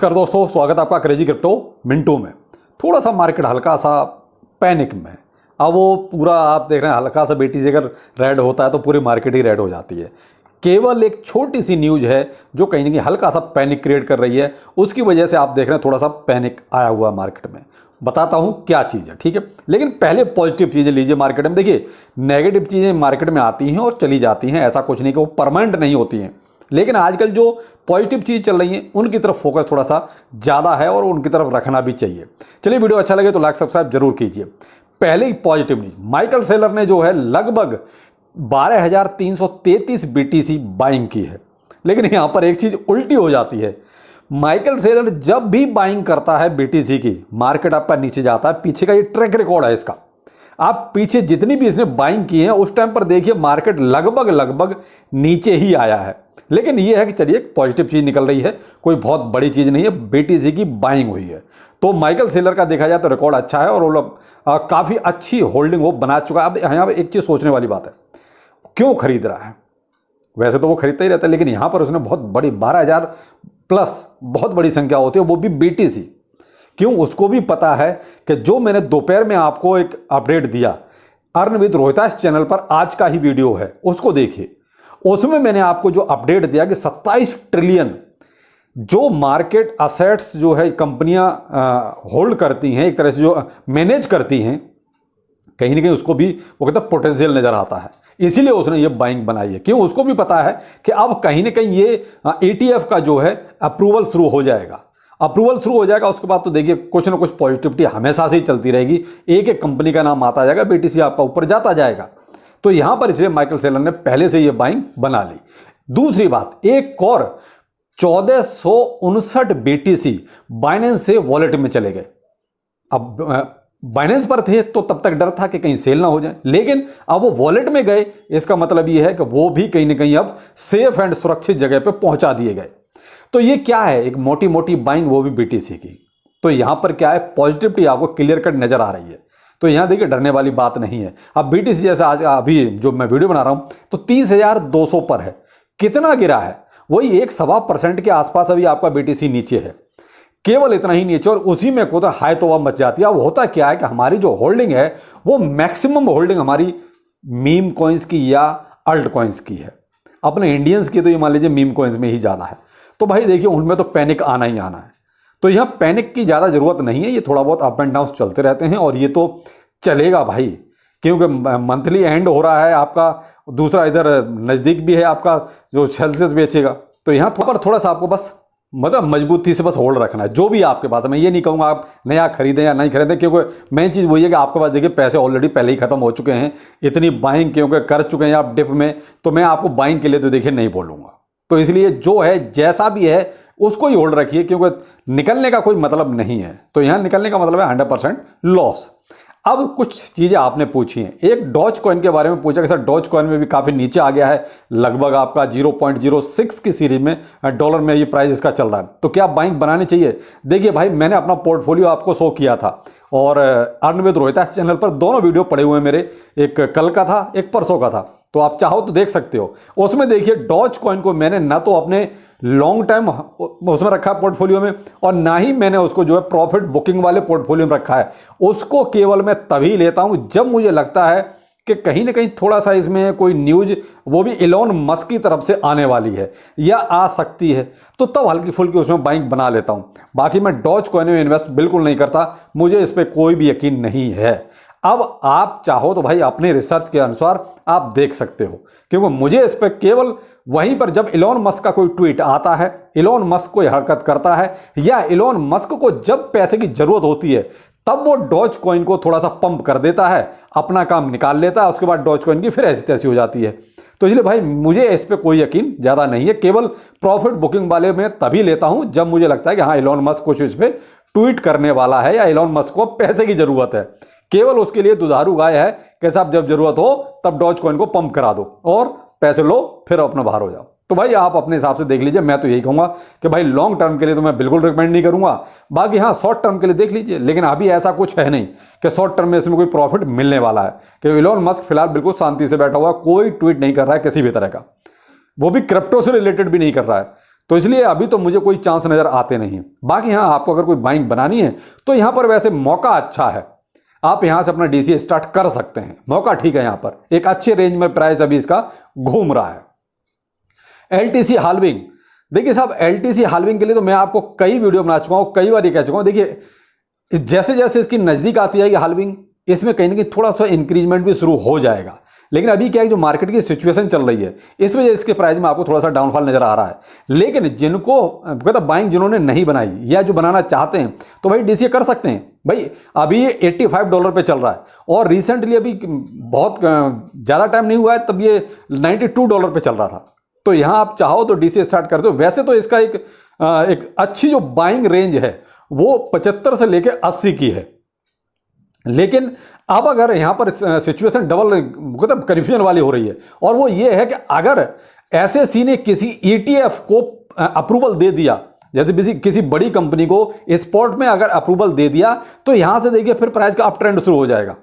नमस्कार दोस्तों, स्वागत है आपका क्रेजी क्रिप्टो मिंटू में। थोड़ा सा मार्केट हल्का सा पैनिक में। अब वो पूरा आप देख रहे हैं, हल्का सा BTC अगर रेड होता है तो पूरी मार्केट ही रेड हो जाती है। केवल एक छोटी सी न्यूज़ है जो कहीं ना कहीं हल्का सा पैनिक क्रिएट कर रही है, उसकी वजह से आप देख रहे हैं थोड़ा सा पैनिक आया हुआ है मार्केट में। बताता हूँ क्या चीज़ है, ठीक है। लेकिन पहले पॉजिटिव चीज़ें लीजिए मार्केट में। देखिए, नेगेटिव चीज़ें मार्केट में आती हैं और चली जाती हैं, ऐसा कुछ नहीं कि वो परमानेंट नहीं होती हैं। लेकिन आजकल जो पॉजिटिव चीज़ चल रही हैं उनकी तरफ फोकस थोड़ा सा ज़्यादा है और उनकी तरफ रखना भी चाहिए। चलिए, वीडियो अच्छा लगे तो लाइक सब्सक्राइब जरूर कीजिए। पहले ही पॉजिटिव न्यूज, माइकल सेलर ने जो है लगभग 12,333 BTC बाइंग की है। लेकिन यहाँ पर एक चीज़ उल्टी हो जाती है। माइकल सेलर जब भी बाइंग करता है BTC की, मार्केट आपका नीचे जाता है। पीछे का ये ट्रैक रिकॉर्ड है इसका। आप पीछे जितनी भी इसने बाइंग की है उस टाइम पर देखिए मार्केट लगभग नीचे ही आया है। लेकिन ये है कि चलिए एक पॉजिटिव चीज़ निकल रही है, कोई बहुत बड़ी चीज़ नहीं है, BTC की बाइंग हुई है। तो माइकल सेलर का देखा जाए तो रिकॉर्ड अच्छा है और वो लोग काफ़ी अच्छी होल्डिंग वो बना चुका है। अब यहाँ पर एक चीज़ सोचने वाली बात है, क्यों खरीद रहा है? वैसे तो वो खरीदता ही रहता है, लेकिन यहाँ पर उसने बहुत बड़ी 12,000 प्लस बहुत बड़ी संख्या होती है, वो भी BTC। क्यों? उसको भी पता है कि जो मैंने दोपहर में आपको एक अपडेट दिया अर्न विद रोहितास चैनल पर, आज का ही वीडियो है, उसको देखिए। उसमें मैंने आपको जो अपडेट दिया कि 27 ट्रिलियन जो मार्केट असेट्स जो है कंपनियां होल्ड करती हैं, एक तरह से जो मैनेज करती हैं, कहीं ना कहीं उसको भी वो कहता है पोटेंशियल नजर आता है। इसीलिए उसने ये बाइंग बनाई है। क्यों? उसको भी पता है कि अब कहीं ना कहीं ये ETF का जो है अप्रूवल शुरू हो जाएगा। अप्रूवल शुरू हो जाएगा, उसके बाद तो देखिए कुछ ना कुछ पॉजिटिविटी हमेशा से ही चलती रहेगी। एक एक कंपनी का नाम आता जाएगा, BTC आपका ऊपर जाता जाएगा। तो यहां पर इसलिए माइकल सेलर ने पहले से ये बाइंग बना ली। दूसरी बात, एक और 1459 BTC बाइनेंस से वॉलेट में चले गए। अब बाइनेंस पर थे तो तब तक डर था कि कहीं सेल ना हो जाए, लेकिन अब वो वॉलेट में गए, इसका मतलब ये है कि वो भी कहीं ना कहीं अब सेफ एंड सुरक्षित जगह पे पहुंचा दिए गए। तो ये क्या है? एक मोटी मोटी बाइंग, वो भी BTC की। तो यहां पर क्या है, पॉजिटिविटी आपको क्लियर कट नजर आ रही है। तो यहां देखिए डरने वाली बात नहीं है। अब BTC जैसे आज अभी जो मैं वीडियो बना रहा हूं तो 30,200 पर है। कितना गिरा है? वही 1.25% के आसपास अभी आपका BTC नीचे है, केवल इतना ही नीचे। और उसी में को तो हाई तोबा मच जाती है। अब होता क्या है कि हमारी जो होल्डिंग है वो मैक्सिमम होल्डिंग हमारी मीम कॉइन्स की या अल्ट कॉइन्स की है। अपने इंडियंस की तो ये मान लीजिए मीम कॉइन्स में ही ज़्यादा है। तो भाई देखिए उनमें तो पैनिक आना ही आना है। तो यहाँ पैनिक की ज़्यादा ज़रूरत नहीं है। ये थोड़ा बहुत अप एंड डाउन चलते रहते हैं और ये तो चलेगा भाई, क्योंकि मंथली एंड हो रहा है आपका। दूसरा इधर नज़दीक भी है आपका जो सेल्सियस बेचेगा। तो यहाँ थोड़ा सा आपको बस मतलब मजबूती से बस होल्ड रखना है जो भी आपके पास है। मैं ये नहीं कहूँगा आप नया खरीदें या नहीं खरीदें, क्योंकि मेन चीज़ वही है कि आपके पास देखिए पैसे ऑलरेडी पहले ही खत्म हो चुके हैं। इतनी बाइंग क्योंकि कर चुके हैं आप डिप में, तो मैं आपको बाइंग के लिए तो देखिए नहीं बोलूँगा। तो इसलिए जो है जैसा भी है उसको ही होल्ड रखिए, क्योंकि निकलने का कोई मतलब नहीं है। तो यहाँ निकलने का मतलब है 100% लॉस। अब कुछ चीज़ें आपने पूछी हैं। एक डॉज कॉइन के बारे में पूछा कि सर डॉज कॉइन में भी काफ़ी नीचे आ गया है, लगभग आपका 0.06 की सीरीज में डॉलर में ये प्राइस इसका चल रहा है। तो क्या बाइंग बनानी चाहिए? देखिए भाई, मैंने अपना पोर्टफोलियो आपको शो किया था और अर्न विद रोहितास चैनल पर दोनों वीडियो पड़े हुए हैं मेरे, एक कल का था एक परसों का था। तो आप चाहो तो देख सकते हो। उसमें देखिए डॉज कॉइन को मैंने ना तो अपने लॉन्ग टाइम उसमें रखा है पोर्टफोलियो में, और ना ही मैंने उसको जो है प्रॉफिट बुकिंग वाले पोर्टफोलियो में रखा है। उसको केवल मैं तभी लेता हूं जब मुझे लगता है कि कहीं ना कहीं थोड़ा सा इसमें कोई न्यूज, वो भी इलॉन मस्क की तरफ से आने वाली है या आ सकती है, तो तब हल्की फुल्की उसमें बाइंग बना लेता हूं। बाकी मैं डॉज कॉइन में इन्वेस्ट बिल्कुल नहीं करता, मुझे इस पर कोई भी यकीन नहीं है। अब आप चाहो तो भाई अपने रिसर्च के अनुसार आप देख सकते हो, क्योंकि मुझे इस पर केवल वहीं पर जब इलॉन मस्क का कोई ट्वीट आता है, इलॉन मस्क कोई हरकत करता है, या इलॉन मस्क को जब पैसे की जरूरत होती है तब वो डॉज कॉइन को थोड़ा सा पंप कर देता है, अपना काम निकाल लेता है, उसके बाद डॉज कॉइन की फिर ऐसी तैसी हो जाती है। तो इसलिए भाई मुझे इस पर कोई यकीन ज़्यादा नहीं है। केवल प्रॉफिट बुकिंग वाले में तभी लेता हूं जब मुझे लगता है कि हाँ इलॉन मस्क कुछ इस पर ट्वीट करने वाला है या इलॉन मस्क को पैसे की जरूरत है। केवल उसके लिए दुधारू गाय है कि साहब जब जरूरत हो तब डॉज कॉइन को पंप करा दो और पैसे लो, फिर अपना बाहर हो जाओ। तो भाई आप अपने हिसाब से देख लीजिए। मैं तो यही कहूंगा कि भाई लॉन्ग टर्म के लिए तो मैं बिल्कुल रिकमेंड नहीं करूंगा। बाकी हाँ शॉर्ट टर्म के लिए देख लीजिए, लेकिन अभी ऐसा कुछ है नहीं कि शॉर्ट टर्म में इसमें कोई प्रॉफिट मिलने वाला है। कि इलॉन मस्क फिलहाल बिल्कुल शांति से बैठा हुआ, कोई ट्वीट नहीं कर रहा है किसी भी तरह का, वो भी क्रिप्टो से रिलेटेड भी नहीं कर रहा है। तो इसलिए अभी तो मुझे कोई चांस नज़र आते नहीं है। बाकी हाँ, आपको अगर कोई बाइंग बनानी है तो यहाँ पर वैसे मौका अच्छा है, आप यहाँ से अपना डीसीए स्टार्ट कर सकते हैं, मौका ठीक है। यहाँ पर एक अच्छे रेंज में प्राइस अभी इसका घूम रहा है। एलटीसी हाल्विंग, देखिए साहब, एलटीसी हाल्विंग के लिए तो मैं आपको कई वीडियो बना चुका हूँ, कई बार ये कह चुका हूँ। देखिए जैसे जैसे इसकी नज़दीक आती जाएगी हाल्विंग, इसमें कहीं ना कहीं थोड़ा सा इंक्रीजमेंट भी शुरू हो जाएगा। लेकिन अभी क्या है, जो मार्केट की सिचुएशन चल रही है, इस वजह इसके प्राइस में आपको थोड़ा सा डाउनफॉल नजर आ रहा है। लेकिन जिनको कहता बाइंग जिन्होंने नहीं बनाई या जो बनाना चाहते हैं, तो भाई डीसीए कर सकते हैं। भाई अभी ये $85 पे चल रहा है और रिसेंटली अभी बहुत ज़्यादा टाइम नहीं हुआ है तब ये $92 पे चल रहा था। तो यहाँ आप चाहो तो डीसीए स्टार्ट कर दो। वैसे तो इसका एक अच्छी जो बाइंग रेंज है वो 75 से लेके 80 की है। लेकिन अब अगर यहां पर सिचुएशन डबल मतलब कन्फ्यूजन वाली हो रही है, और वो ये है कि अगर एसएससी ने किसी ईटीएफ को अप्रूवल दे दिया, जैसे किसी बड़ी कंपनी को स्पॉट में अगर अप्रूवल दे दिया, तो यहां से देखिए फिर प्राइस का अप ट्रेंड शुरू हो जाएगा,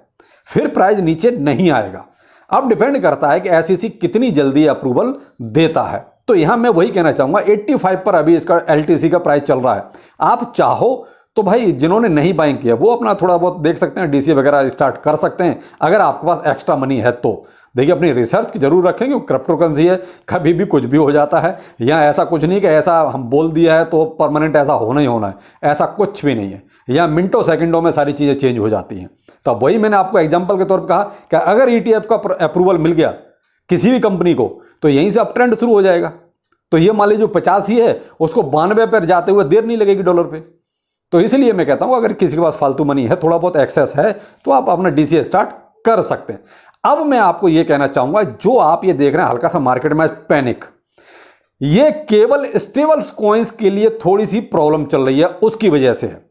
फिर प्राइस नीचे नहीं आएगा। अब डिपेंड करता है कि एसईसी कितनी जल्दी अप्रूवल देता है। तो यहां मैं वही कहना चाहूंगा, 85 पर अभी इसका एलटीसी का प्राइस चल रहा है। आप चाहो तो भाई जिन्होंने नहीं बाइंग किया वो अपना थोड़ा बहुत देख सकते हैं, डीसीए वगैरह स्टार्ट कर सकते हैं अगर आपके पास एक्स्ट्रा मनी है तो। देखिए अपनी रिसर्च की जरूर रखें, क्योंकि क्रिप्टो करेंसी है, कभी भी कुछ भी हो जाता है। यहाँ ऐसा कुछ नहीं कि ऐसा हम बोल दिया है तो परमानेंट ऐसा होना ही होना है, ऐसा कुछ भी नहीं है। यहाँ मिनटों सेकंडों में सारी चीज़ें चेंज हो जाती हैं। तो वही मैंने आपको एग्जाम्पल के तौर पर कहा कि अगर ईटीएफ का अप्रूवल मिल गया किसी भी कंपनी को, तो यहीं से अप ट्रेंड शुरू हो जाएगा। तो ये मान लीजिए जो 85 है उसको 92 पर जाते हुए देर नहीं लगेगी डॉलर पे। तो इसलिए मैं कहता हूं अगर किसी के पास फालतू मनी है, थोड़ा बहुत एक्सेस है, तो आप अपना डीसीए स्टार्ट कर सकते हैं। अब मैं आपको यह कहना चाहूंगा, जो आप ये देख रहे हैं हल्का सा मार्केट में पैनिक, ये केवल स्टेबल कॉइन्स के लिए थोड़ी सी प्रॉब्लम चल रही है, उसकी वजह से है।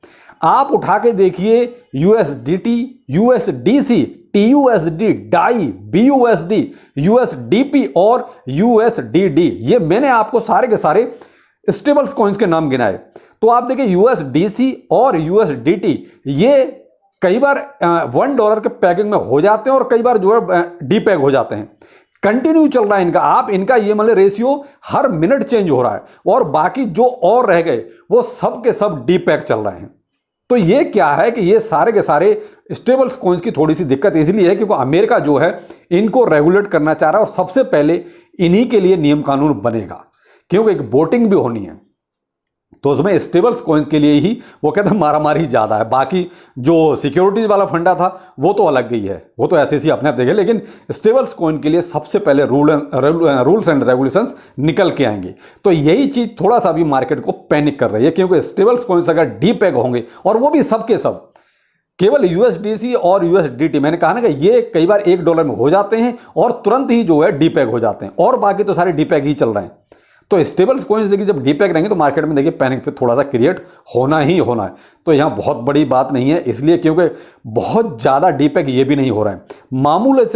आप उठा के देखिए यूएसडीटी, यूएसडीसी, टीयूएसडी, डाई, बीयूएसडी, यूएसडीपी और यूएसडीडी, ये मैंने आपको सारे के सारे स्टेबल कॉइन्स के नाम गिनाए। तो आप देखिए यूएसडीसी और यूएसडीटी ये कई बार $1 के पैकिंग में हो जाते हैं और कई बार जो है डीपैग हो जाते हैं। कंटिन्यू चल रहा है इनका, आप इनका ये मतलब रेशियो हर मिनट चेंज हो रहा है, और बाकी जो और रह गए वो सब के सब डीपैग चल रहे हैं। तो ये क्या है कि ये सारे के सारे स्टेबल कॉइन्स की थोड़ी सी दिक्कत इसलिए है क्योंकि अमेरिका जो है इनको रेगुलेट करना चाह रहा है, और सबसे पहले इन्हीं के लिए नियम कानून बनेगा, क्योंकि एक वोटिंग भी होनी है। तो उसमें स्टेबल कॉइन्स के लिए ही वो कहते हैं मारामारी ज़्यादा है। बाकी जो सिक्योरिटीज वाला फंडा था वो तो अलग ही है, वो तो एसईसी अपने आप देखे। लेकिन स्टेबल कॉइन के लिए सबसे पहले रूल्स एंड रेगुलेशंस निकल के आएंगे। तो यही चीज़ थोड़ा सा भी मार्केट को पैनिक कर रही है, क्योंकि स्टेबल कॉइन्स अगर डीपैग होंगे, और वो भी सबके सब, केवल यूएसडीसी और यूएसडीटी, मैंने कहा ना कि ये कई बार $1 में हो जाते हैं और तुरंत ही जो है डीपैग हो जाते हैं, और बाकी तो सारे डीपैग ही चल रहे हैं। तो स्टेबल कॉइन्स देखिए जब डीपैग रहेंगे तो मार्केट में देखिए पैनिक फिर थोड़ा सा क्रिएट होना ही होना है। तो यहाँ बहुत बड़ी बात नहीं है, इसलिए क्योंकि बहुत ज़्यादा डीपैग ये भी नहीं हो रहा है,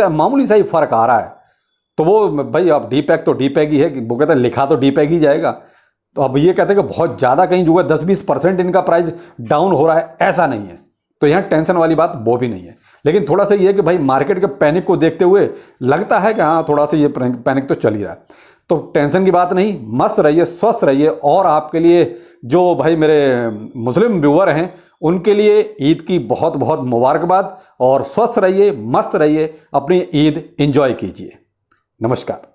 मामूली सा ही फर्क आ रहा है। तो वो भाई अब डीपैग तो डीपैग ही है, वो कहते हैं लिखा तो डीपैग ही जाएगा। तो अब ये कहते हैं कि बहुत ज़्यादा कहीं जो है 10-20% इनका प्राइस डाउन हो रहा है, ऐसा नहीं है। तो यहाँ टेंशन वाली बात वो भी नहीं है। लेकिन थोड़ा सा ये है कि भाई मार्केट के पैनिक को देखते हुए लगता है कि हाँ थोड़ा सा ये पैनिक तो चल ही रहा है। तो टेंशन की बात नहीं, मस्त रहिए, स्वस्थ रहिए। और आपके लिए जो भाई मेरे मुस्लिम व्यूअर हैं उनके लिए ईद की बहुत बहुत मुबारकबाद, और स्वस्थ रहिए, मस्त रहिए, अपनी ईद एंजॉय कीजिए। नमस्कार।